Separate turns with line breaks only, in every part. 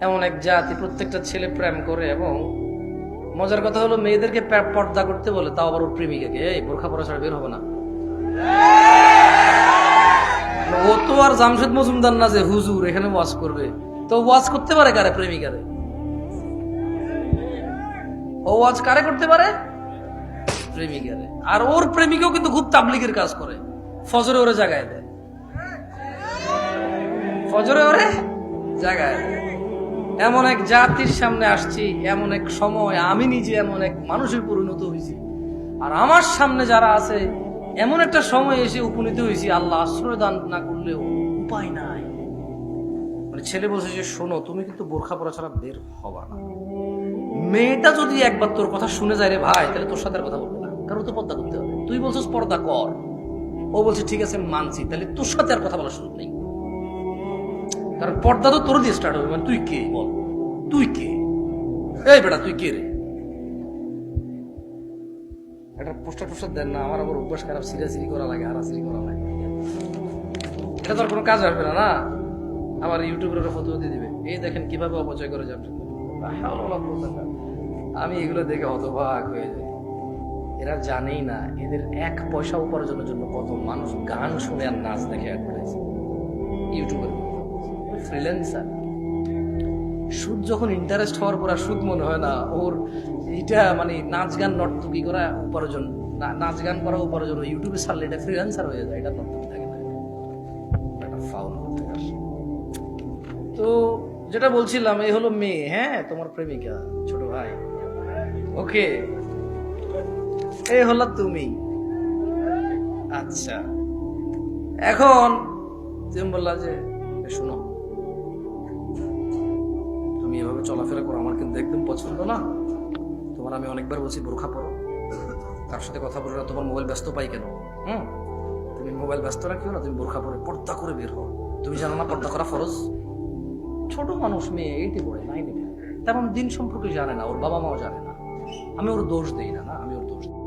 এমন এক জাতি, প্রত্যেকটা ছেলে প্রেম করে। এবং মজার কথা হলো, মেয়েদেরকে পর্দা করতে বলে, তাও আবার ওর প্রেমিকাকে, এই বোরখা পরা ছাড়া বের হবে না। ও তো আর জামশেদ মজুমদার না যে হুজুর এখানে ওয়াজ করবে। তো ওয়াজ করতে পারে কারে? প্রেমিকারে। ও ওয়াজ কারে করতে পারে? প্রেমিকারে। আর ওর প্রেমিকাও কিন্তু খুব তাবলিগের কাজ করে, ফজরে ওরে জাগায় দেয়, ফজরে ওরে জাগায় দেয়। এমন এক জাতির সামনে আসছি, এমন এক সময় আমি নিজে এমন এক মানুষের পরিণত হয়েছি, আর আমার সামনে যারা আছে এমন একটা সময় এসে উপনীত হয়েছি, আল্লাহ আশ্রয় দান না করলেও উপায় নাই। মানে ছেলে বলছে যে, শোনো, তুমি কিন্তু বোরখা পরা ছাড়া বের হবা না। মেয়েটা যদি একবার তোর কথা শুনে যায় রে ভাই, তাহলে তোর সাথে আর কথা বলবে না, কারণ তো পর্দা করতে হবে। তুই বলছিস পর্দা কর, ও বলছে ঠিক আছে মানছি, তাহলে তোর সাথে আর কথা বলার সুযোগ নেই। কারণ পর্দা তো তোর দিয়ে স্টার্ট হবে। মানে তুই কে বল, তুই কে? এই বেটা তুই কে রে? একটা পোস্টার টোস্টার দেন না, আমার আবার অভ্যাস খারাপ, সিরিয়াসলি করা লাগে, হারাসিরি করা লাগে। এটা তোর কোনো কাজ আসবে না। না আবার ইউটিউবের ওরা ফটো দিয়ে দিবে, এই দেখেন কিভাবে অপচয় করে যাবে। আমি এগুলো দেখে হতবাক হয়ে যাই। এরা জানেই না এদের এক পয়সা উপার্জনের জন্য কত মানুষ গান শুনে আর নাচ দেখে অ্যাডভার্টাইজ ইউটিউবের। ফ্রিল্যান্সার। সুদ যখন ইন্টারেস্ট হওয়ার পর আর সুদ মনে হয় না ওর। এটা মানে নাচ গান নর্তকী করা উপার্জন, নাচ গান করা উপার্জন, ইউটিউবে ছাড়লে এটা ফ্রিল্যান্সার হয়ে যায়, এটা নর্তকী থাকে না, এটা ফাউল হতে আসে। তো যেটা বলছিলাম, এই হলো মেয়ে, হ্যাঁ তোমার প্রেমিকা, ছোট ভাই, ওকে। এই হলো তুমি। আচ্ছা, এখন তুমি বললা যে, শোনো, তুমি এভাবে চলাফেরা করো, আমার কিন্তু একদম পছন্দ না। তোমার আমি অনেকবার বলছি বোরখা পরো, তার সাথে কথা বলো না, তোমার মোবাইল ব্যস্ত পাই কেন? তুমি মোবাইল ব্যস্ত রাখিও না, তুমি বোরখা পরে পর্দা করে বের হও। তুমি জানো না পর্দা করা ফরজ? ছোট মানুষ, মেয়ে, এইটি পড়ে, নাইনে পড়ে, তেমন দিন সম্পর্কে জানে না, ওর বাবা মাও জানে না। আমি ওর দোষ দেই না, আমি ওর দোষ দিই।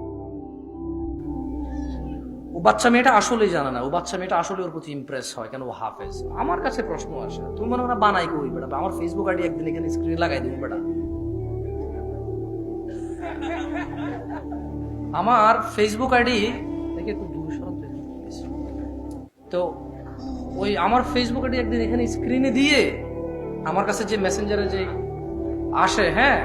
ও বাচ্চা মেয়েটা আসলেই জানে না, ও বাচ্চা মেয়েটা আসলে ওর প্রতি ইমপ্রেস হয়, কেন ও হাফেজ। আমার কাছে প্রশ্ন আসে, তুমি মনে হয় বানাই কই বেটা? আমার ফেসবুক আইডি একদিন এখানে স্ক্রিনে লাগাই দিবি বেটা। আমার ফেসবুক আইডি দেখে একটু দূর সরাতে, তো ওই আমার ফেসবুক আইডি একদিন এখানে স্ক্রিনে দিয়ে আমার কাছে যে মেসেঞ্জারে যে আসে, হ্যাঁ